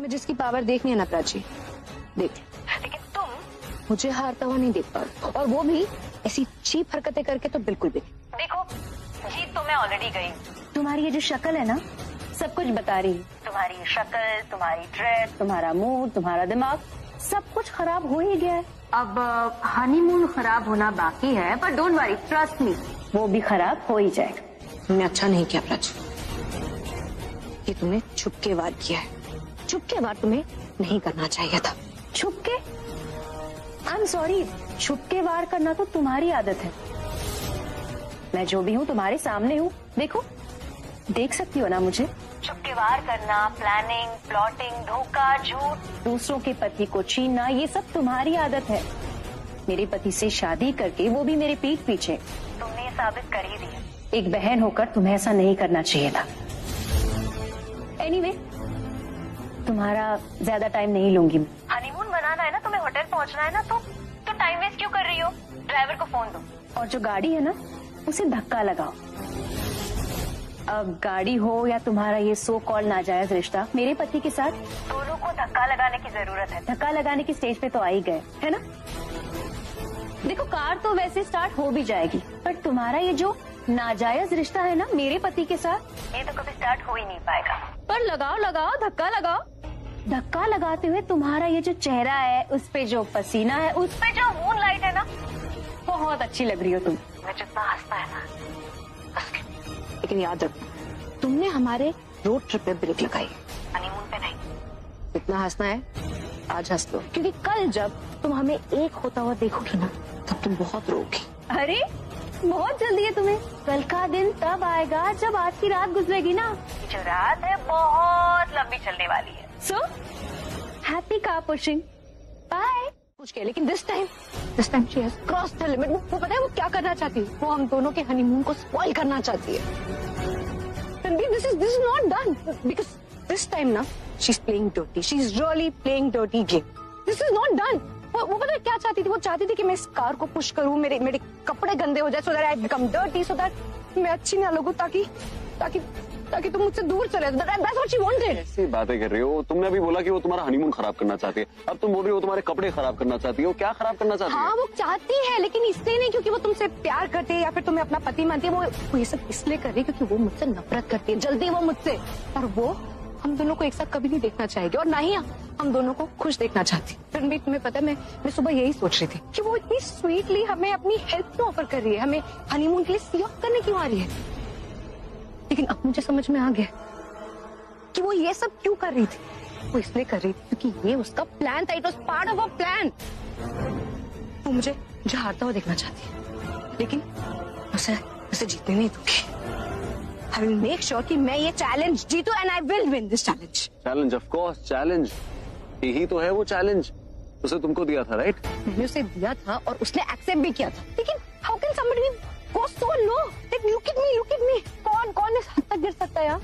मैं जिसकी पावर देखनी है ना प्राची, देख, लेकिन तुम मुझे हारता हुआ नहीं देख पा रहे, और वो भी ऐसी चीप हरकतें करके तो बिल्कुल भी। देखो जीत तो मैं ऑलरेडी गई। तुम्हारी ये जो शक्ल है ना, सब कुछ बता रही है। तुम्हारी शक्ल, तुम्हारी ड्रेस, तुम्हारा मूड, तुम्हारा दिमाग, सब कुछ खराब हो ही गया है। अब हनीमून खराब होना बाकी है, पर डोंट वरी, ट्रस्ट मी, वो भी खराब हो ही जाएगा। तुमने अच्छा नहीं किया प्राची, ये तुमने छुपके वार किया है। छुपके वार तुम्हें नहीं करना चाहिए था। छुपके? आई एम सॉरी, छुपके वार करना तो तुम्हारी आदत है। मैं जो भी हूँ तुम्हारे सामने हूँ, देखो, देख सकती हो ना मुझे। छुपके वार करना, प्लानिंग, प्लॉटिंग, धोखा, झूठ, दूसरों के पति को छीनना, ये सब तुम्हारी आदत है। मेरे पति से शादी करके, वो भी मेरे पीठ पीछे, तुमने ये साबित कर ही दिया। एक बहन होकर तुम्हें ऐसा नहीं करना चाहिए था। एनीवे, तुम्हारा ज्यादा टाइम नहीं लूंगी मैं। हनीमून मनाना है ना, तुम्हें होटल पहुंचना है ना, तो टाइम वेस्ट क्यों कर रही हो? ड्राइवर को फोन दो। और जो गाड़ी है ना, उसे धक्का लगाओ। अब गाड़ी हो या तुम्हारा ये सो कॉल नाजायज रिश्ता मेरे पति के साथ, दोनों को धक्का लगाने की जरूरत है। धक्का लगाने की स्टेज पे तो आ ही गए, है ना? देखो, कार तो वैसे स्टार्ट हो भी जाएगी, पर तुम्हारा ये जो नाजायज रिश्ता है ना मेरे पति के साथ, ये तो कभी स्टार्ट हो ही नहीं पाएगा। पर लगाओ लगाओ, धक्का लगाओ। धक्का लगाते हुए तुम्हारा ये जो चेहरा है, उस पे जो पसीना है, उस पे जो मून लाइट है ना, बहुत अच्छी लग रही हो तुम। मैं जितना हंसता है ना, लेकिन याद रखो, तुमने हमारे रोड ट्रिप पे ब्रेक लगाई, हनीमून पे नहीं। इतना हंसना है, आज हंस लो, क्योंकि कल जब तुम हमें एक होता हुआ देखोगी ना, तब तुम बहुत रोगी। अरे बहुत जल्दी है तुम्हें। कल का दिन तब आएगा जब आज की रात गुजरेगी ना। जो रात है बहुत लंबी चलने वाली है। So happy car pushing, bye. कुछ कह, लेकिन this time she has crossed the limit. वो पता है वो क्या करना चाहती है? वो हम दोनों के हनीमून को स्पॉइल करना चाहती है। This is not done because this time ना she is playing dirty. She is really playing dirty game. This is not done. वो पता है क्या चाहती थी? वो चाहती थी कि मैं इस कार को पुश करूं, मेरे कपड़े गंदे हो जाए, so that I become dirty, so that मैं अच्छी ना लगूं, ताकि तुम मुझसे दूर चले। That's what she wanted. ऐसी बातें कर रही हो। तुमने अभी बोला कि वो तुम्हारा हनीमून खराब करना चाहती है, अब तुम बोल रही हो तुम्हारे कपड़े खराब करना चाहती है। वो क्या खराब करना चाहती है? हाँ, वो चाहती है, लेकिन इसलिए नहीं क्योंकि वो तुमसे प्यार करती है या फिर तुम्हें अपना पति मानती है। वो ये सब इसलिए कर रही है क्योंकि वो मुझसे नफरत करती है, जल्दी वो मुझसे। और वो हम दोनों को एक साथ कभी नहीं देखना चाहेगी, और ना ही हम दोनों को खुश देखना चाहती। रणबीर, तुम्हें पता है, मैं सुबह यही सोच रही थी कि वो इतनी स्वीटली हमें अपनी हेल्प क्यों ऑफर कर रही है, हमें हनीमून के लिए सी ऑफ करने क्यों आ रही है। लेकिन अब मुझे समझ में आ गया कि वो ये सब क्यों कर रही थी। वो इसलिए कर रही थी क्योंकि ये उसका प्लान था। It was part of a plan. वो मुझे हारता हुआ देखना चाहती है, लेकिन उसे जीतने नहीं दूंगी। आई विल मेक श्योर कि मैं ये चैलेंज जीतू, and I will win this challenge. Challenge, of course challenge, यही तो है वो चैलेंज। उसे तुमको दिया था, राइट? मैंने उसे दिया था और उसने एक्सेप्ट भी किया था, लेकिन how can somebody go so low? Like look at me. कौन इस हद तक गिर सकता है यार?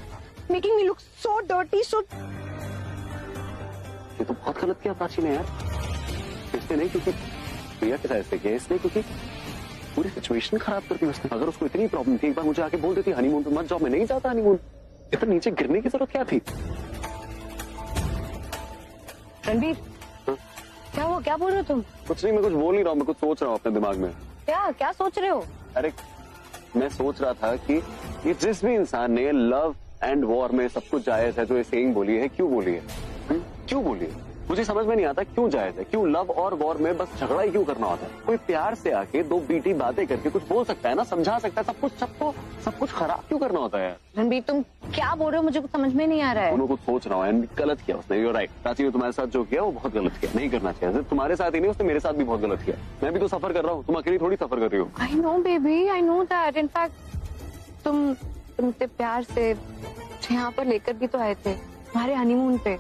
Making me look so dirty, so. ये तो बहुत गलत किया प्राची ने यार। इसलिए नहीं क्योंकि प्रिया के साथ ऐसे किया, इसलिए क्योंकि पूरी सिचुएशन खराब कर दी उसने। अगर उसको इतनी प्रॉब्लम थी, एक बार मुझे आके बोल देती हनीमून पे मत जाओ, मैं नहीं चाहता हनीमून। इतना नीचे गिरने की जरूरत क्या थी? रणबीर, क्या हुआ? क्या बोल रहे हो तुम? कुछ नहीं, मैं कुछ बोल नहीं रहा हूँ, मैं कुछ सोच रहा हूँ अपने दिमाग में। क्या सोच रहे हो? अरे मैं सोच रहा था कि ये जिस भी इंसान ने लव एंड वॉर में सब कुछ जायज है जो ये सेइंग बोली है, क्यों बोली है? क्यों बोली है? मुझे समझ में नहीं आता क्यों जायज है। क्यों लव और वॉर में बस झगड़ा ही क्यों करना होता है? कोई प्यार से आके दो बीटी बातें करके कुछ बोल सकता है ना, समझा सकता है। सब कुछ खराब क्यों करना होता है? रणबीर, तुम क्या बोल रहे हो? मुझे कुछ समझ में नहीं आ रहा है। दोनों कुछ सोच रहा हूँ, गलत किया उसने। यू राइट, प्राची ने तुम्हारे साथ जो किया वो बहुत गलत किया, नहीं करना चाहिए। तुम्हारे साथ ही नहीं, उसने मेरे साथ भी बहुत गलत किया। मैं भी तो सफर कर रहा हूँ, तुम अकेली थोड़ी सफर कर रही हो। I know baby, I know that. In fact तुमसे प्यार से यहाँ पर लेकर भी तो आए थे हमारे हनीमून पे।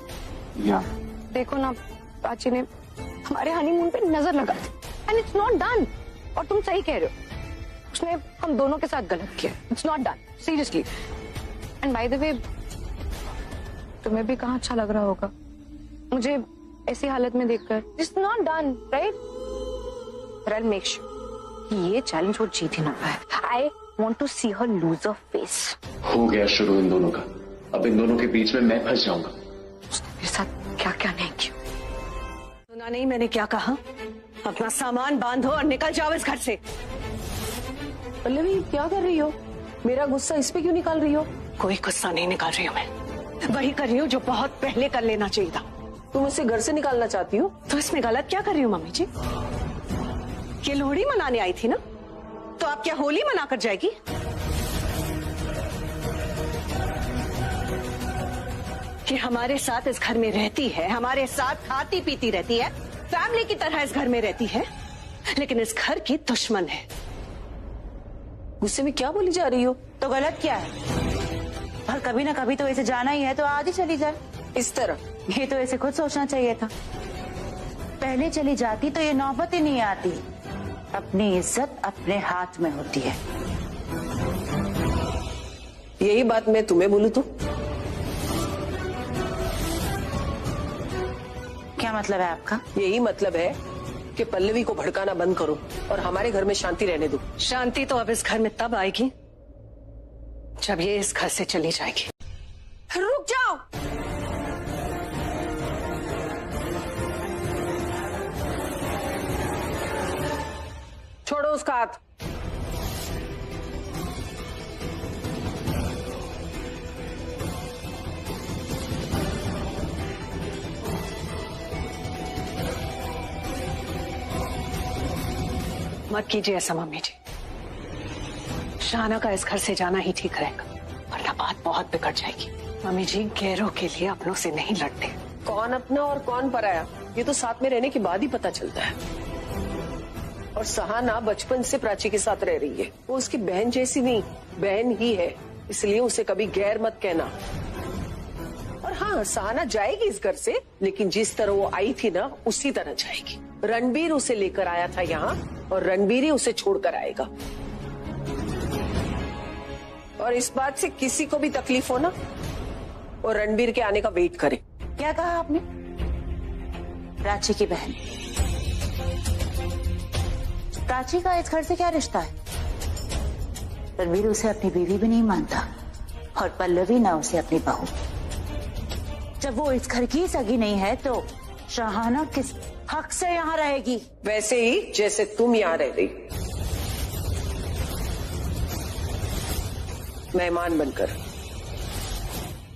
या देखो ना, प्राची ने हमारे हनीमून पे नजर लगा दी, एंड इट्स नॉट डन। और तुम सही कह रहे हो, उसने हम दोनों के साथ गलत किया। It's not done, seriously. And by the way, तुम्हें भी कहाँ अच्छा लग रहा होगा मुझे ऐसी हालत में देखकर। It's not done, right? I make sure कि ये चैलेंज वो जीत ही ना पाए। आई want to see her lose her face. हो गया शुरू इन दोनों का। अब इन दोनों के बीच में मैं फंस जाऊंगा। उसने मेरे साथ क्या क्या नहीं किया। सुना नहीं मैंने क्या कहा? अपना सामान बांधो और निकल जाओ इस घर से। पल्लवी क्या कर रही हो? मेरा गुस्सा इस पे क्यों निकाल रही हो? कोई गुस्सा नहीं निकाल रही हूँ मैं, वही कर रही हूँ जो बहुत पहले कर लेना चाहिए था। तुम इसे घर से निकालना चाहती हो? तो इसमें गलत क्या कर रही हूँ मम्मी जी? ये लोहड़ी मनाने आई थी ना, तो आप क्या होली मना कर जाएगी? कि हमारे साथ इस घर में रहती है, हमारे साथ खाती पीती रहती है, फैमिली की तरह इस घर में रहती है, लेकिन इस घर की दुश्मन है। गुस्से में क्या बोली जा रही हो? तो गलत क्या है? और कभी ना कभी तो ऐसे जाना ही है, तो आज ही चली जाए। इस तरह ये तो ऐसे खुद सोचना चाहिए था। पहले चली जाती तो ये नौबत ही नहीं आती। अपनी इज्जत अपने हाथ में होती है। यही बात मैं तुम्हें बोलूं तो? क्या मतलब है आपका? यही मतलब है कि पल्लवी को भड़काना बंद करो और हमारे घर में शांति रहने दो। शांति तो अब इस घर में तब आएगी जब ये इस घर से चली जाएगी। रुक जाओ। छोड़ो उसका हाथ। मत कीजिए ऐसा मम्मी जी। शाना का इस घर से जाना ही ठीक रहेगा, वरना बात बहुत बिगड़ जाएगी। मम्मी जी, गैरों के लिए अपनों से नहीं लड़ते। कौन अपना और कौन पराया, ये तो साथ में रहने के बाद ही पता चलता है। और सहाना बचपन से प्राची के साथ रह रही है। वो उसकी बहन जैसी नहीं, बहन ही है, इसलिए उसे कभी गैर मत कहना। और हाँ, सहाना जाएगी इस घर से, लेकिन जिस तरह वो आई थी ना, उसी तरह जाएगी। रणबीर उसे लेकर आया था यहाँ, और रणबीर ही उसे छोड़कर आएगा। और इस बात से किसी को भी तकलीफ हो ना, और रणबीर के आने का वेट करे। क्या कहा आपने? प्राची की बहन। प्राची का इस घर से क्या रिश्ता है? रणबीर उसे अपनी बीवी भी नहीं मानता, और पल्लवी ना उसे अपनी बहू। जब वो इस घर की सगी नहीं है, तो शाहाना किस हक से यहाँ रहेगी? वैसे ही जैसे तुम यहाँ रह रही, मेहमान बनकर।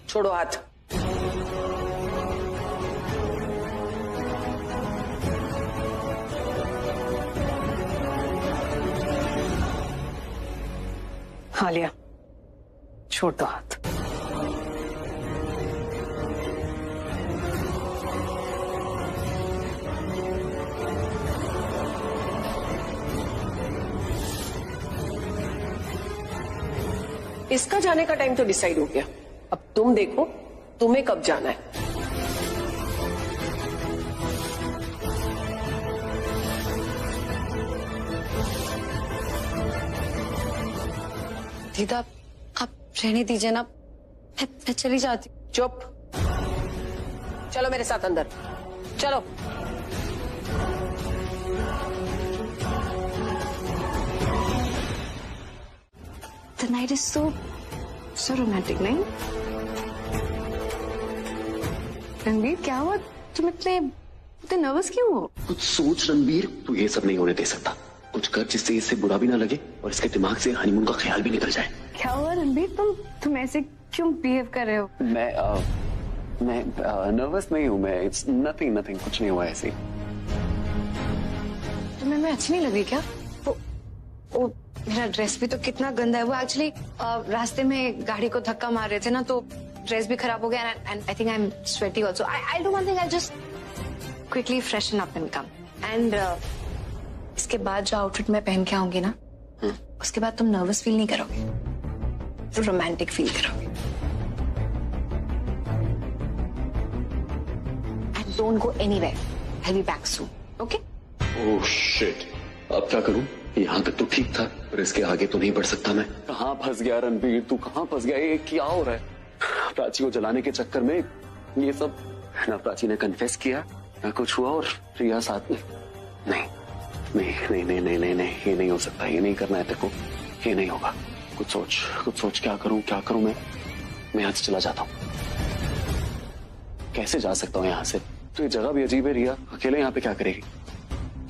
छोड़ो हाथ। हालिया, छोड़ दो हाथ। इसका जाने का टाइम तो डिसाइड हो गया, अब तुम देखो तुम्हें कब जाना है। दीदा आप रहने दीजिए ना, मैं चली जाती हूँ। चुप। चलो मेरे साथ अंदर, चलो। The night is so romantic, नहीं? रणबीर क्या हुआ? तुम इतने नर्वस क्यों हो? कुछ सोच रणबीर, तू ये सब नहीं होने दे सकता। कुछ कर जिससे इससे बुरा भी ना लगे और इसके दिमाग से हनीमून का ख्याल भी निकल जाए। क्या हुआ रणबीर? तुम ऐसे क्यों बिहेव कर रहे हो? मैं नर्वस नहीं हूँ। मैं इट्स नथिंग, कुछ नहीं हुआ ऐसे। तुम्हें मैं अच्छी नहीं लगी क्या? वो मेरा ड्रेस भी तो कितना गंदा है। वो एक्चुअली रास्ते में गाड़ी को धक्का मार रहे थे ना, तो ड्रेस भी खराब हो गया। And I think I am sweaty also. I do one thing, I just quickly freshen up and come. And इसके बाद जो आउटफिट मैं पहन के आऊंगी ना, उसके बाद तुम नर्वस फील नहीं करोगे, तो रोमांटिक फील करोगे। And don't go anywhere, I will be back soon, okay? Oh shit, अब क्या करूं? यहाँ तक तो ठीक था, पर इसके आगे तो नहीं बढ़ सकता मैं। कहाँ फंस गया रणबीर? तू कहाँ फंस गया? ये क्या हो रहा है? प्राची को जलाने के चक्कर में ये सब। ना प्राची ने कन्फेस किया, ना कुछ हुआ, और प्रिया साथ में। नहीं, ये नहीं हो सकता। ये नहीं करना है तेरे को, ये नहीं होगा। कुछ सोच। क्या करूं मैं आज चला जाता हूँ। कैसे जा सकता हूँ यहाँ से? तो ये जगह भी अजीब है। रिया अकेले यहाँ पे क्या करेगी?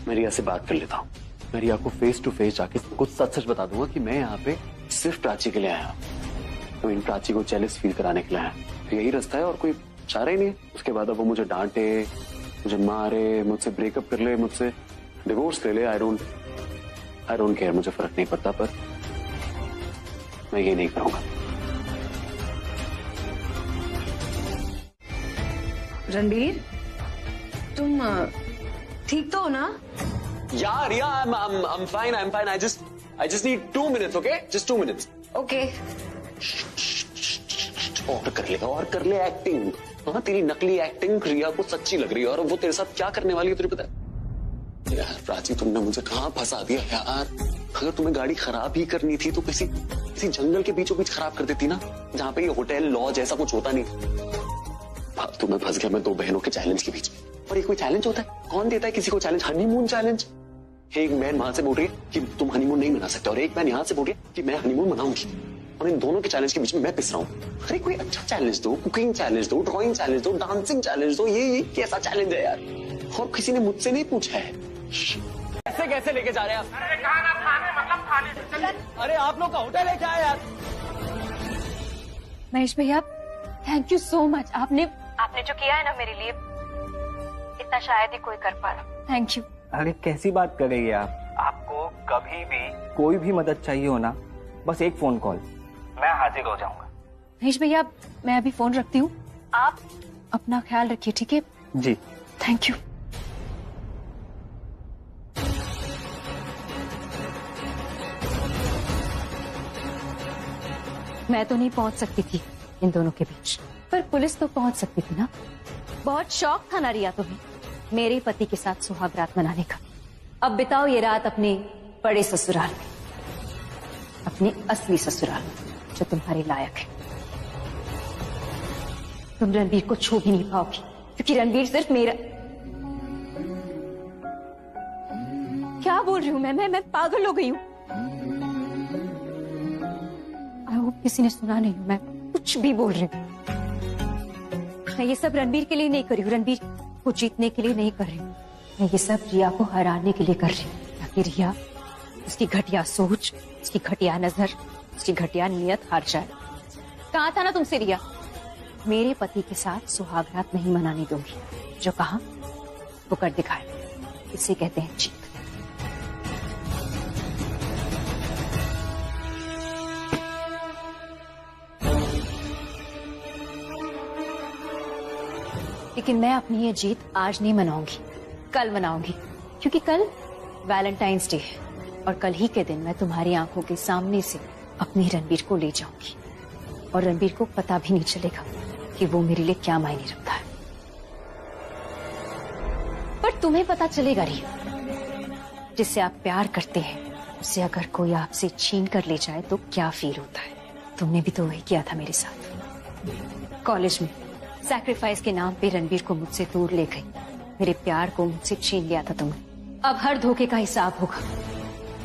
मैं रिया से बात कर लेता हूँ। मैं रिया को फेस टू फेस जाके कुछ सच सच बता दूंगा कि मैं यहाँ पे सिर्फ प्राची के लिए आया हूँ। तो इन प्राची को जेलस फील कराने के लिए आया। तो यही रास्ता है और कोई चारा ही नहीं है। उसके बाद अब वो मुझे डांटे, मुझे मारे, मुझसे ब्रेकअप कर ले, मुझसे डिवोर्स ले ले, आई डोंट केयर, मुझे फर्क नहीं पड़ता। पर मैं ये नहीं करूंगा। रणबीर, तुम ठीक तो हो ना? Yeah, Riya, I'm fine. I just need 2 minutes, okay? Just 2 minutes. Okay. और कर ले एक्टिंग। हाँ, तेरी नकली एक्टिंग रिया को सच्ची लग रही है और वो तेरे साथ क्या करने वाली है तुझे पता है? यार प्राची, तुमने मुझे कहाँ फंसा दिया यार। अगर तुम्हें गाड़ी खराब ही करनी थी तो किसी जंगल के बीचों बीच खराब कर देती ना, जहाँ पे ये होटल लॉज ऐसा कुछ होता नहीं। फालतू में फंस गया मैं 2 बहनों के चैलेंज के बीच में। और ये कोई चैलेंज होता है? कौन देता है किसी को चैलेंज? Honeymoon challenge. एक बहन वहां से बोल रही है कि तुम हनीमून नहीं मना सकते और एक बहन यहाँ से बोल रही है कि मैं हनीमून मनाऊंगी। और इन दोनों के चैलेंज के बीच में मैं पिस रहा हूँ। अरे कोई अच्छा चैलेंज दो, कुकिंग चैलेंज दो, ड्राइंग चैलेंज दो, डांसिंग चैलेंज दो। ये कैसा चैलेंज है यार? और किसी ने मुझसे नहीं पूछा है। ऐसे कैसे लेके जा रहे हैं आप? अरे कहा ना थाने, मतलब थाने से चलिए। अरे आप लोग का होटल है क्या यार? महेश भैया, थैंक यू सो मच। आपने जो किया है ना मेरे लिए, इतना शायद ही कोई कर पाया। Thank you. अरे कैसी बात कर रही है आप? आपको कभी भी कोई भी मदद चाहिए हो ना, बस एक फोन कॉल, मैं हाजिर हो जाऊंगा। महेश भैया, मैं अभी फोन रखती हूँ। आप अपना ख्याल रखिए, ठीक है? जी। Thank you. मैं तो नहीं पहुंच सकती थी इन दोनों के बीच, पर पुलिस तो पहुंच सकती थी ना। बहुत शौक था ना रिया तुम्हें मेरे पति के साथ सुहागरात मनाने का। अब बिताओ ये रात अपने बड़े ससुराल में, अपने असली ससुराल में जो तुम्हारे लायक है। तुम रणबीर को छू भी नहीं पाओगी क्योंकि रणबीर सिर्फ मेरा। क्या बोल रही हूँ मैं पागल हो गई हूँ। आई होप किसी ने सुना नहीं, मैं कुछ भी बोल रही हूँ। मैं ये सब रणबीर के लिए नहीं कर रही हूँ, रणबीर को जीतने के लिए नहीं कर रही हूँ। मैं ये सब रिया को हराने के लिए कर रही हूँ ताकि रिया, उसकी घटिया सोच, उसकी घटिया नजर, उसकी घटिया नियत हार जाए। कहा था ना तुमसे रिया, मेरे पति के साथ सुहागरात नहीं मनाने दूंगी। जो कहा वो कर दिखाए, इसे कहते हैं जीत। लेकिन मैं अपनी ये जीत आज नहीं मनाऊंगी, कल मनाऊंगी, क्योंकि कल वैलेंटाइंस डे है और कल ही के दिन मैं तुम्हारी आंखों के सामने से अपने रणबीर को ले जाऊंगी और रणबीर को पता भी नहीं चलेगा कि वो मेरे लिए क्या मायने रखता है। पर तुम्हें पता चलेगा रिया, जिससे आप प्यार करते हैं उससे अगर कोई आपसे छीन कर ले जाए तो क्या फील होता है। तुमने भी तो वही किया था मेरे साथ। कॉलेज में सैक्रिफाइस के नाम पे रणबीर को मुझसे दूर ले गई, मेरे प्यार को मुझसे छीन लिया था तुमने। अब हर धोखे का हिसाब होगा,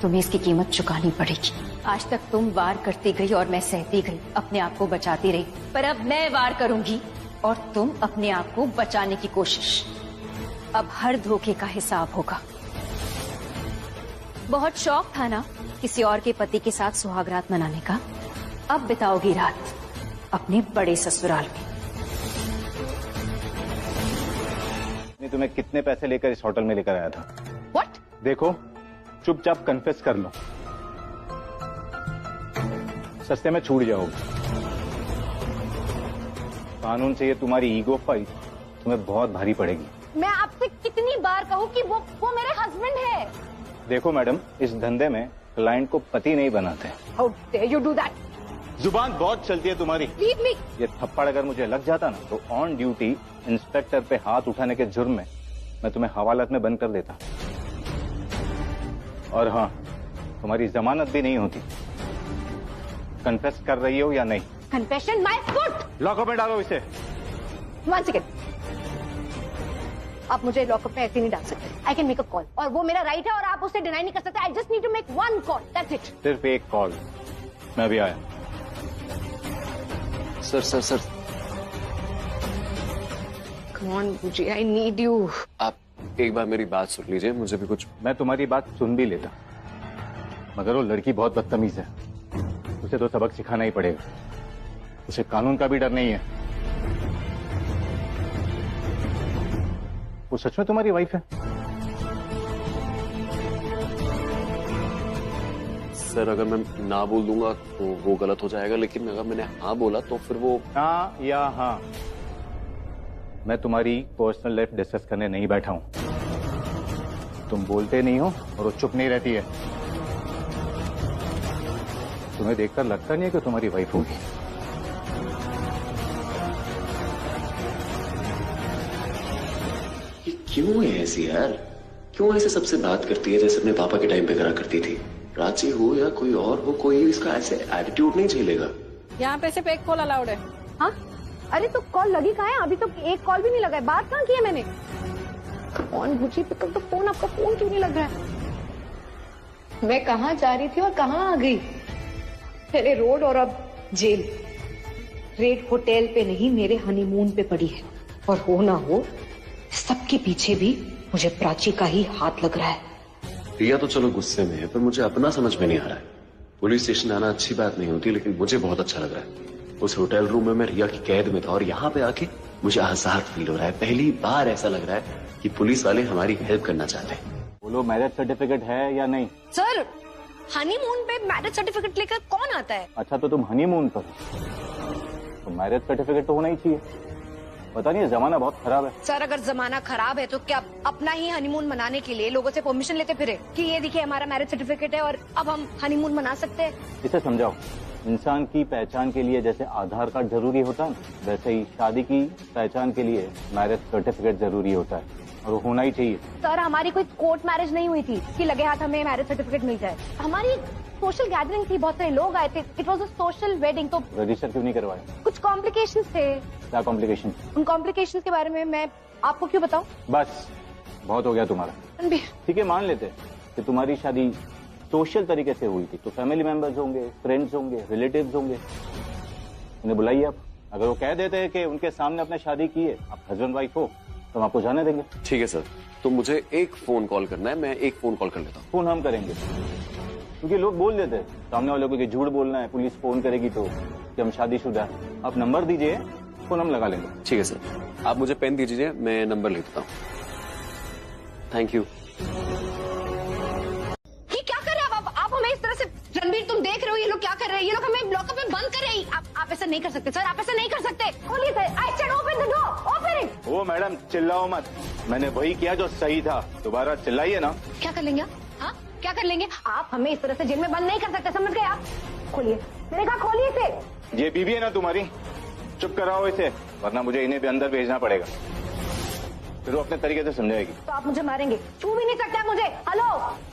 तुम्हें इसकी कीमत चुकानी पड़ेगी। आज तक तुम वार करती गई और मैं सहती गई, अपने आप को बचाती रही, पर अब मैं वार करूंगी और तुम अपने आप को बचाने की कोशिश। अब हर धोखे का हिसाब होगा। बहुत शौक था ना किसी और के पति के साथ सुहागरात मनाने का, अब बिताओगी रात अपने बड़े ससुराल में। तुम्हें कितने पैसे लेकर इस होटल में लेकर आया था? What? देखो, चुपचाप कन्फेस कर लो, सस्ते में छूट जाओगे। कानून से ये तुम्हारी ईगो फाइट तुम्हें बहुत भारी पड़ेगी। मैं आपसे कितनी बार कहूँ कि वो मेरे हस्बैंड है। देखो मैडम, इस धंधे में क्लाइंट को पति नहीं बनाते। How dare you do that? जुबान बहुत चलती है तुम्हारी। Leave me. ये थप्पड़ अगर मुझे लग जाता ना तो ऑन ड्यूटी इंस्पेक्टर पे हाथ उठाने के जुर्म में मैं तुम्हें हवालात में बंद कर देता। और हाँ, तुम्हारी जमानत भी नहीं होती। कन्फेस कर रही हो या नहीं? Confession my foot. लॉकअप में डालो इसे। One second. आप मुझे लॉकअप में ऐसे नहीं डाल सकते। I can make a call. और वो मेरा राइट है और आप उसे डिनाई नहीं कर सकते। I just need to make one call. That's it. सिर्फ एक कॉल। मैं भी आया। Sir on busy, I need you. आप एक बार मेरी बात सुन लीजिए, मुझे भी कुछ। मैं तुम्हारी बात सुन भी लेता, मगर वो लड़की बहुत बदतमीज है, उसे तो सबक सिखाना ही पड़ेगा। उसे कानून का भी डर नहीं है। वो सच में तुम्हारी वाइफ है? सर अगर मैं ना बोल दूंगा तो वो गलत हो जाएगा, लेकिन अगर मैंने हाँ बोला तो फिर वो। हाँ या हाँ? मैं तुम्हारी पर्सनल लाइफ डिस्कस करने नहीं बैठा हूं। तुम बोलते नहीं हो और वो चुप नहीं रहती है। तुम्हें देखकर लगता नहीं है कि तुम्हारी वाइफ होगी। ये क्यों है ऐसी यार? क्यों ऐसे सबसे बात करती है जैसे अपने पापा के टाइम पे करा करती थी? प्राची हो या कोई और हो, कोई इसका ऐसे एटीट्यूड नहीं झेलेगा। यहाँ पे सिर्फ एक कॉल अलाउड है। हाँ अरे तो कॉल लगी कहाँ है? अभी तो एक कॉल भी नहीं लगा है। बात कहाँ की है मैंने? कौन बुझी पिक अप द फोन। आपका फोन क्यों नहीं लग रहा है? मैं कहाँ जा रही थी और कहाँ आ गई? पहले रोड और अब जेल। रेड होटल पे नहीं, मेरे हनीमून पे पड़ी है। और हो ना हो, सबके पीछे भी मुझे प्राची का ही हाथ लग रहा है। रिया तो चलो गुस्से में है, पर मुझे अपना समझ में नहीं आ रहा है। पुलिस स्टेशन आना अच्छी बात नहीं होती, लेकिन मुझे बहुत अच्छा लग रहा है। उस होटल रूम में मैं रिया की कैद में था और यहाँ पे आके मुझे आजाद फील हो रहा है। पहली बार ऐसा लग रहा है कि पुलिस वाले हमारी हेल्प करना चाहते हैं। बोलो, मैरिज सर्टिफिकेट है या नहीं? सर हनीमून पे मैरिज सर्टिफिकेट लेकर कौन आता है? अच्छा, तो तुम हनीमून पर हो, तो मैरिज सर्टिफिकेट तो होना ही चाहिए। पता नहीं, जमाना बहुत खराब है। सर अगर जमाना खराब है तो क्या अपना ही हनीमून मनाने के लिए लोगों से परमिशन लेते फिरे कि ये देखिए हमारा मैरिज सर्टिफिकेट है और अब हम हनीमून मना सकते हैं? इसे समझाओ। इंसान की पहचान के लिए जैसे आधार कार्ड जरूरी होता है, वैसे ही शादी की पहचान के लिए मैरिज सर्टिफिकेट जरूरी होता है, और वो होना ही चाहिए। सर हमारी कोई कोर्ट मैरिज नहीं हुई थी कि लगे हाथ हमें मैरिज सर्टिफिकेट मिल जाए। हमारी सोशल गैदरिंग थी, बहुत सारे लोग आए थे। It was a social wedding. तो रजिस्टर क्यों नहीं करवाया? कुछ कॉम्प्लिकेशंस थे। क्या कॉम्प्लिकेशन? उन कॉम्प्लिकेशंस के बारे में मैं आपको क्यों बताऊं? बस बहुत हो गया तुम्हारा। ठीक है, मान लेते कि तुम्हारी शादी सोशल तरीके से हुई थी, तो फैमिली मेंबर्स होंगे, फ्रेंड्स होंगे, रिलेटिव्स होंगे, उन्हें बुलाइए आप। अगर वो कह देते हैं कि उनके सामने अपने शादी की है, आप हस्बैंड वाइफ हो, तो हम आपको जाने देंगे। ठीक है सर, तो मुझे एक फोन कॉल करना है, मैं एक फोन कॉल कर लेता हूँ। फोन हम करेंगे, क्योंकि लोग बोल देते हैं सामने वाले को कि झूठ बोलना है, पुलिस फोन करेगी तो कि हम शादीशुदा हैं। आप नंबर दीजिए, फोन हम लगा लेंगे। ठीक है सर, आप मुझे पेन दीजिए, मैं नंबर ले देता हूँ। Thank you. ये क्या कर रहे हैं आप हमें इस तरह से? रणबीर तुम देख रहे हो ये लोग क्या कर रहे हैं? ये लोग हमें लॉकअप में बंद कर रहे हैं। आप ऐसा नहीं कर सकते सर, आप ऐसा नहीं कर सकते। खोलिए sir, I said open the door, open it. ओ मैडम, चिल्लाओ मत, मैंने वही किया जो सही था, दोबारा चिल्लाइए ना। क्या कर लेंगे आप? हाँ क्या कर लेंगे आप? हमें इस तरह से जेल में बंद नहीं कर सकते, समझ गए आप? खोलिए, मैंने कहा खोलिए इसे। ये बीवी है ना तुम्हारी, चुप कराओ इसे, वरना मुझे इन्हें भी अंदर भेजना पड़ेगा, फिर वो अपने तरीके से समझाएगी। तो आप मुझे मारेंगे? छू भी नहीं सकते आप मुझे। हेलो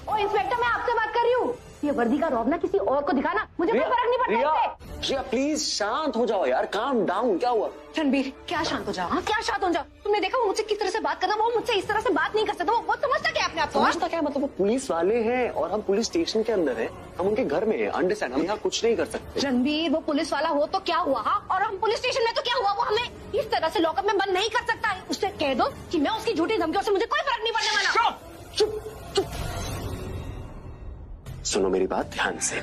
ओ इंस्पेक्टर, मैं आपसे बात कर रही हूँ। ये वर्दी का रौब ना किसी और को दिखाना, मुझे कोई फर्क नहीं पड़ता इससे। रिया प्लीज शांत हो जाओ यार, काम डाउन। क्या हुआ? रणबीर क्या शांत हो जाओ? हाँ क्या शांत हो जाओ? तुमने देखा वो मुझसे किस तरह से बात करना? वो मुझसे इस तरह से बात नहीं कर सकता। वो समझता क्या अपने आप को? समझता क्या मतलब? वो पुलिस वाले हैं और हम पुलिस स्टेशन के अंदर हैं, हम उनके घर में हैं। अंडरस्टैंड? हम यहाँ कुछ नहीं कर सकते। रणबीर वो पुलिस वाला हो तो क्या हुआ? हाँ, और हम पुलिस स्टेशन में तो क्या हुआ? वो हमें इस तरह से लॉकअप में बंद नहीं कर सकता है। उससे कह दो कि मैं उसकी झूठी धमकियों से मुझे कोई फर्क नहीं पड़ने वाला। चुप चुप। सुनो मेरी बात ध्यान से,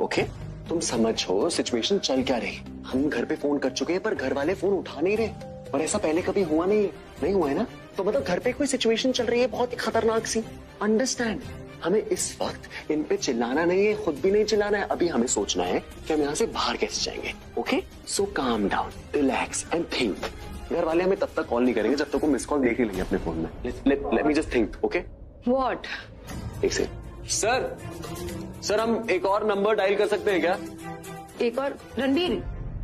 ओके? तुम समझो सिचुएशन चल क्या रही। हम घर पे फोन कर चुके हैं पर घर वाले फोन उठा नहीं रहे, और ऐसा पहले कभी हुआ नहीं हुआ है ना? तो मतलब घर पे कोई सिचुएशन चल रही है बहुत ही खतरनाक सी। अंडरस्टैंड? हमें इस वक्त इन पे चिल्लाना नहीं है, खुद भी नहीं चिल्लाना है। अभी हमें सोचना है कि हम यहाँ से बाहर कैसे जाएंगे। Okay, so calm down, relax and think. घर वाले हमें तब तक कॉल नहीं करेंगे जब तक वो मिस कॉल देख ही लेंगे अपने फोन में। Let me just think, okay? What? एक सेकंड सर, हम एक और नंबर डायल कर सकते हैं क्या? एक और? रणबीर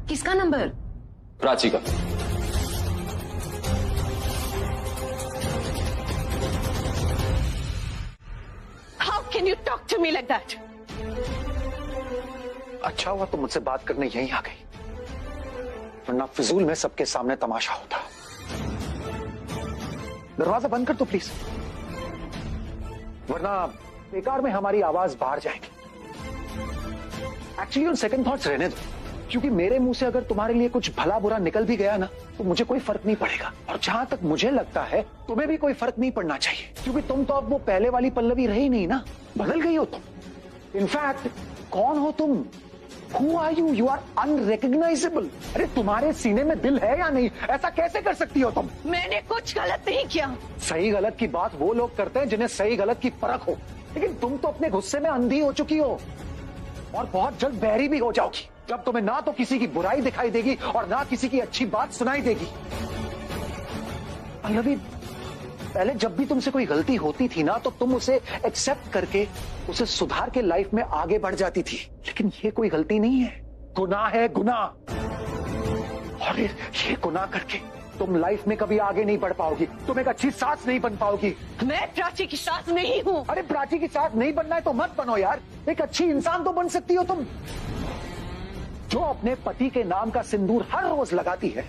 किसका नंबर? प्राची का। How can you talk to me like that? अच्छा हुआ तुम मुझसे बात करने यहीं आ गई, वरना फिजूल में सबके सामने तमाशा होता। दरवाजा बंद कर दो प्लीज, वरना बेकार में हमारी आवाज बाहर जाएगी। एक्चुअली उन सेकंड थॉट्स रहने दो क्योंकि मेरे मुंह से अगर तुम्हारे लिए कुछ भला बुरा निकल भी गया ना तो मुझे कोई फर्क नहीं पड़ेगा। और जहां तक मुझे लगता है तुम्हें भी कोई फर्क नहीं पड़ना चाहिए, क्योंकि तुम तो अब वो पहले वाली पल्लवी रही नहीं ना, बदल गई हो तुम। इनफैक्ट कौन हो तुम? Who are you? You are unrecognizable. अरे तुम्हारे सीने में दिल है या नहीं? ऐसा कैसे कर सकती हो तुम? मैंने कुछ गलत नहीं किया। सही गलत की बात वो लोग करते हैं जिन्हें सही गलत की परख हो, लेकिन तुम तो अपने गुस्से में अंधी हो चुकी हो और बहुत जल्द बहरी भी हो जाओगी, जब तुम्हें ना तो किसी की बुराई दिखाई देगी और ना किसी की अच्छी बात सुनाई देगी। पल्लवी, पहले जब भी तुमसे कोई गलती होती थी ना तो तुम उसे एक्सेप्ट करके उसे सुधार के लाइफ में आगे बढ़ जाती थी, लेकिन ये कोई गलती नहीं है, गुनाह है, गुनाह। और ये गुनाह करके तुम लाइफ में कभी आगे नहीं बढ़ पाओगी, तुम एक अच्छी सास नहीं बन पाओगी। मैं प्राची की सास नहीं हूँ। अरे प्राची की सास नहीं बनना है तो मत बनो यार, एक अच्छी इंसान तो बन सकती हो तुम। जो अपने पति के नाम का सिंदूर हर रोज लगाती है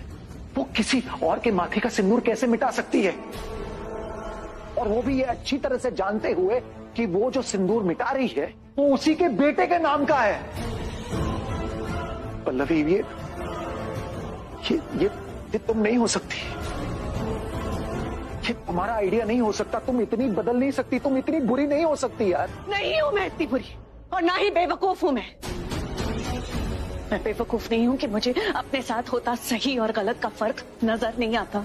वो किसी और के माथे का सिंदूर कैसे मिटा सकती है? और वो भी ये अच्छी तरह से जानते हुए कि वो जो सिंदूर मिटा रही है वो उसी के बेटे के नाम का है। पल्लवी, ये तुम नहीं हो सकती, ये तुम्हारा आइडिया नहीं हो सकता, तुम इतनी बदल नहीं सकती, तुम इतनी बुरी नहीं हो सकती यार। नहीं हूँ मैं इतनी बुरी, और ना ही बेवकूफ हूँ मैं बेवकूफ नहीं हूँ कि मुझे अपने साथ होता सही और गलत का फर्क नजर नहीं आता।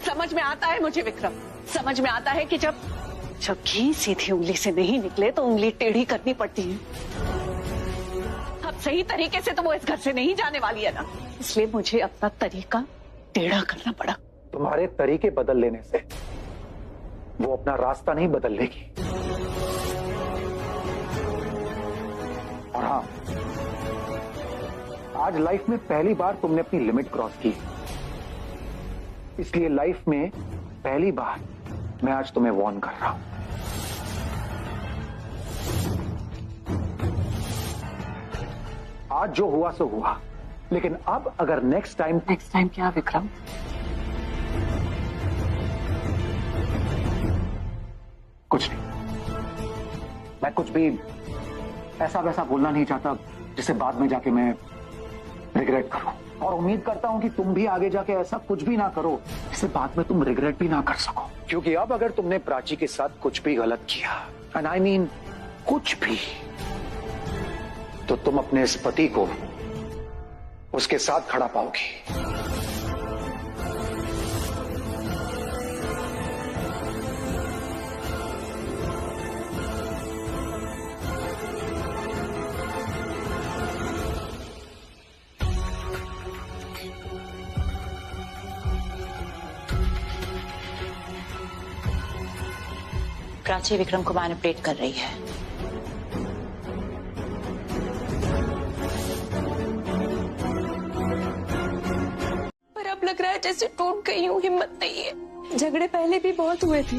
समझ में आता है मुझे विक्रम, समझ में आता है कि जब घी सीधी उंगली से नहीं निकले तो उंगली टेढ़ी करनी पड़ती है। अब सही तरीके से तो वो इस घर से नहीं जाने वाली है ना, इसलिए मुझे अपना तरीका टेढ़ा करना पड़ा। तुम्हारे तरीके बदल लेने से वो अपना रास्ता नहीं बदल लेगी। और हाँ, आज लाइफ में पहली बार तुमने अपनी लिमिट क्रॉस की, इसलिए लाइफ में पहली बार मैं आज तुम्हें वार्न कर रहा हूं। आज जो हुआ सो हुआ, लेकिन अब अगर नेक्स्ट टाइम क्या विक्रम? कुछ नहीं, मैं कुछ भी ऐसा वैसा बोलना नहीं चाहता जिसे बाद में जाके मैं रिग्रेट करूं, और उम्मीद करता हूं कि तुम भी आगे जाके ऐसा कुछ भी ना करो जिसे बाद में तुम रिग्रेट भी ना कर सको। क्योंकि अब अगर तुमने प्राची के साथ कुछ भी गलत किया, एंड आई मीन कुछ भी, तो तुम अपने इस पति को उसके साथ खड़ा पाओगी। प्राची विक्रम को मैनिपुलेट कर रही है। पर अब लग रहा है जैसे टूट गई हूँ, हिम्मत नहीं है। झगड़े पहले भी बहुत हुए थे।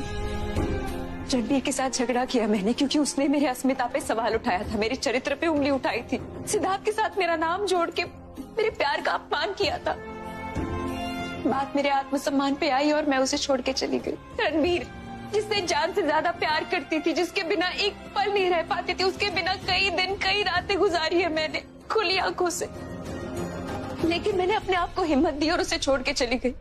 रणबीर के साथ झगड़ा किया मैंने क्योंकि उसने मेरे अस्मिता पे सवाल उठाया था, मेरे चरित्र पे उंगली उठाई थी। सिद्धार्थ के साथ मेरा नाम जोड़ के मेरे प्यार का अपमान किया था। बात मेरे आत्मसम्मान पे आई और मैं उसे छोड़ के चली गई। रणबीर, जिससे जान से ज्यादा प्यार करती थी, जिसके बिना एक पल नहीं रह पाती थी, उसके बिना कई दिन कई रातें गुजारी है मैंने खुली आंखों से। लेकिन मैंने अपने आप को हिम्मत दी और उसे छोड़ के चली गई।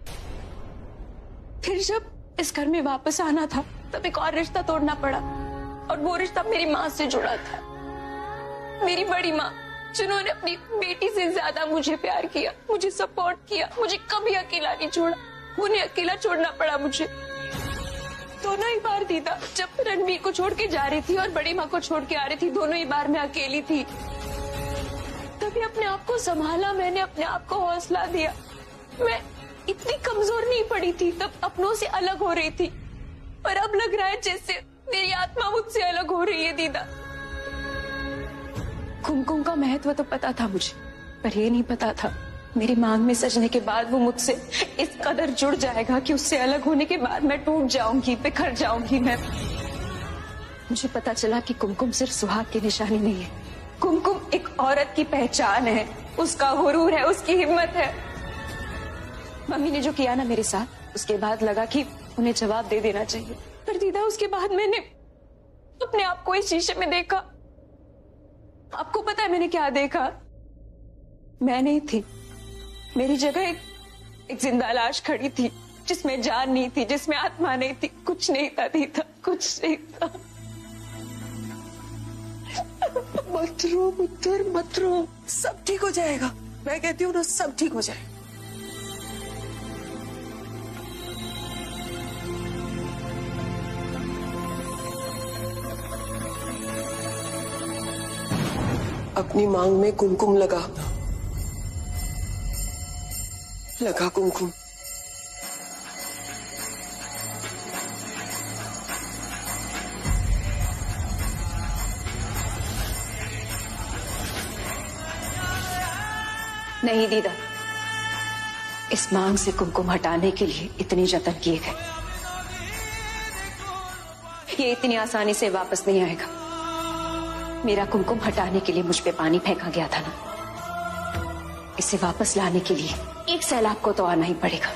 फिर जब इस घर में वापस आना था तब एक और रिश्ता तोड़ना पड़ा, और वो रिश्ता मेरी माँ से जुड़ा था। मेरी बड़ी माँ, जिन्होंने अपनी बेटी से ज्यादा मुझे प्यार किया, मुझे सपोर्ट किया, मुझे कभी अकेला नहीं छोड़ा। उन्हें अकेला छोड़ना पड़ा मुझे। दोनों ही बार दीदा, जब रणबीर को छोड़ के जा रही थी और बड़ी माँ को छोड़ के आ रही थी, दोनों ही बार मैं अकेली थी। तभी अपने आप को संभाला मैंने, अपने आप को हौसला दिया। मैं इतनी कमजोर नहीं पड़ी थी तब, अपनों से अलग हो रही थी। पर अब लग रहा है जैसे मेरी आत्मा मुझसे अलग हो रही है दीदा। कुमकुम का महत्व तो पता था मुझे, पर ये नहीं पता था मेरी मांग में सजने के बाद वो मुझसे इस कदर जुड़ जाएगा कि उससे अलग होने के बाद मैं टूट जाऊंगी, बिखर जाऊंगी। मुझे पता चला कि कुमकुम सिर्फ सुहाग की निशानी नहीं है, कुमकुम एक औरत की पहचान है, उसका गुरूर है, उसकी हिम्मत है। मम्मी ने जो किया ना मेरे साथ, उसके बाद लगा कि उन्हें जवाब दे देना चाहिए। पर दीदा, उसके बाद मैंने अपने आप को इस शीशे में देखा। आपको पता है मैंने क्या देखा? मैं नहीं थी, मेरी जगह एक जिंदा लाश खड़ी थी, जिसमें जान नहीं थी, जिसमें आत्मा नहीं थी, कुछ नहीं था दीदा, कुछ नहीं था। मत रो पुत्र, मत रो, सब ठीक हो जाएगा। मैं कहती हूँ ना, सब ठीक हो जाएगा। अपनी मांग में कुमकुम लगा कुमकुम। नहीं दीदा, इस मांग से कुमकुम हटाने के लिए इतने जतन किए गए, ये इतनी आसानी से वापस नहीं आएगा। मेरा कुमकुम हटाने के लिए मुझ पे पानी फेंका गया था ना, इसे वापस लाने के लिए एक सैलाब को तो आना ही पड़ेगा।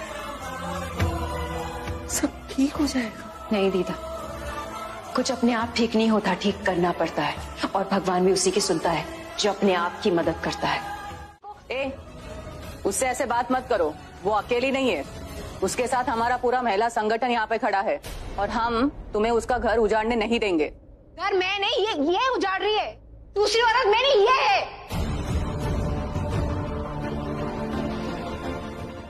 सब ठीक हो जाएगा। नहीं दीदा, कुछ अपने आप ठीक नहीं होता, ठीक करना पड़ता है, और भगवान भी उसी की सुनता है जो अपने आप की मदद करता है। ए, उससे ऐसे बात मत करो, वो अकेली नहीं है, उसके साथ हमारा पूरा महिला संगठन यहाँ पे खड़ा है, और हम तुम्हें उसका घर उजाड़ने नहीं देंगे। घर मैं नहीं, ये उजाड़ रही है, दूसरी औरत मैं नहीं, ये है।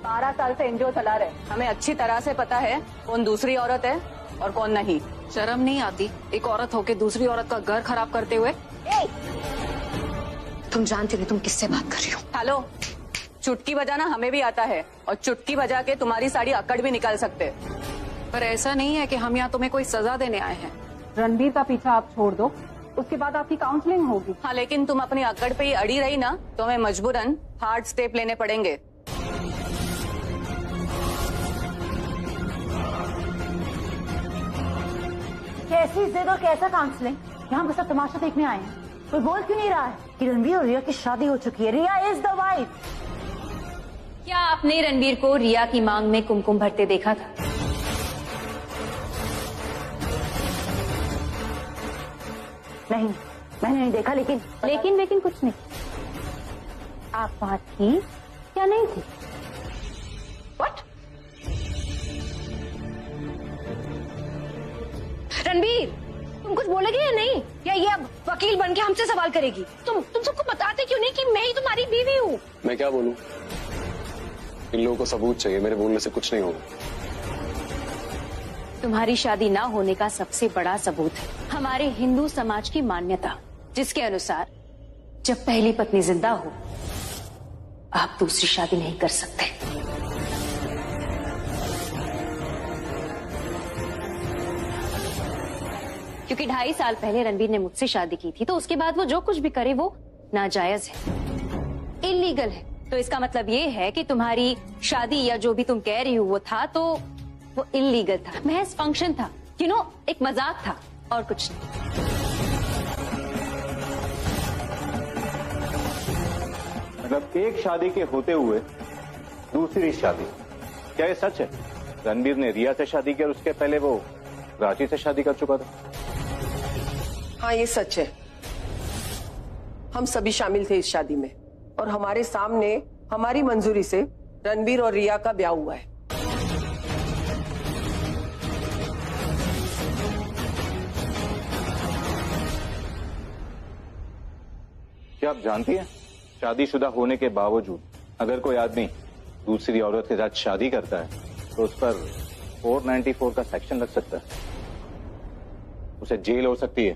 12 साल से एनजीओ चला रहे, हमें अच्छी तरह से पता है कौन दूसरी औरत है और कौन नहीं। शर्म नहीं आती एक औरत होके दूसरी औरत का घर खराब करते हुए? तुम जानती नहीं तुम किससे बात कर रही हो। हेलो, चुटकी बजाना हमें भी आता है, और चुटकी बजा के तुम्हारी सारी अकड़ भी निकाल सकते। पर ऐसा नहीं है कि हम यहाँ तुम्हें कोई सजा देने आए हैं। रणबीर का पीछा आप छोड़ दो, उसके बाद आपकी काउंसलिंग होगी। हाँ, लेकिन तुम अपनी अकड़ पे ही अड़ी रही ना, तो हमें मजबूरन हार्ड स्टेप लेने पड़ेंगे। कैसी जिद और कैसा काउंसलिंग? यहाँ बस सब तमाशा देखने आए हैं। कोई बोल क्यों नहीं रहा है कि रणबीर और रिया की शादी हो चुकी है? रिया इज द वाइफ। क्या आपने रणबीर को रिया की मांग में कुमकुम भरते देखा था? नहीं, मैंने नहीं देखा, लेकिन कुछ नहीं। आप वहां थी या नहीं थी? What? रणबीर, तुम कुछ बोलोगे या नहीं? या ये अब वकील बन के हमसे सवाल करेगी? तुम सबको बताते क्यों नहीं कि मैं ही तुम्हारी बीवी हूँ? मैं क्या बोलूं? इन लोगों को सबूत चाहिए, मेरे बोलने से कुछ नहीं होगा। तुम्हारी शादी ना होने का सबसे बड़ा सबूत है हमारे हिंदू समाज की मान्यता, जिसके अनुसार जब पहली पत्नी जिंदा हो, आप दूसरी शादी नहीं कर सकते। क्योंकि 2.5 साल पहले रणबीर ने मुझसे शादी की थी, तो उसके बाद वो जो कुछ भी करे वो नाजायज है, इलीगल है। तो इसका मतलब ये है कि तुम्हारी शादी या जो भी तुम कह रही हो वो था, तो वो इलीगल था, महज फंक्शन था, एक मजाक था और कुछ नहीं। मतलब एक शादी के होते हुए दूसरी शादी, क्या ये सच है? रणबीर ने रिया से शादी की और उसके पहले वो प्राची से शादी कर चुका था। हाँ, ये सच है। हम सभी शामिल थे इस शादी में, और हमारे सामने हमारी मंजूरी से रणबीर और रिया का ब्याह हुआ है। क्या आप जानती हैं, शादीशुदा होने के बावजूद अगर कोई आदमी दूसरी औरत के साथ शादी करता है तो उस पर 494 का सेक्शन लग सकता है, उसे जेल हो सकती है।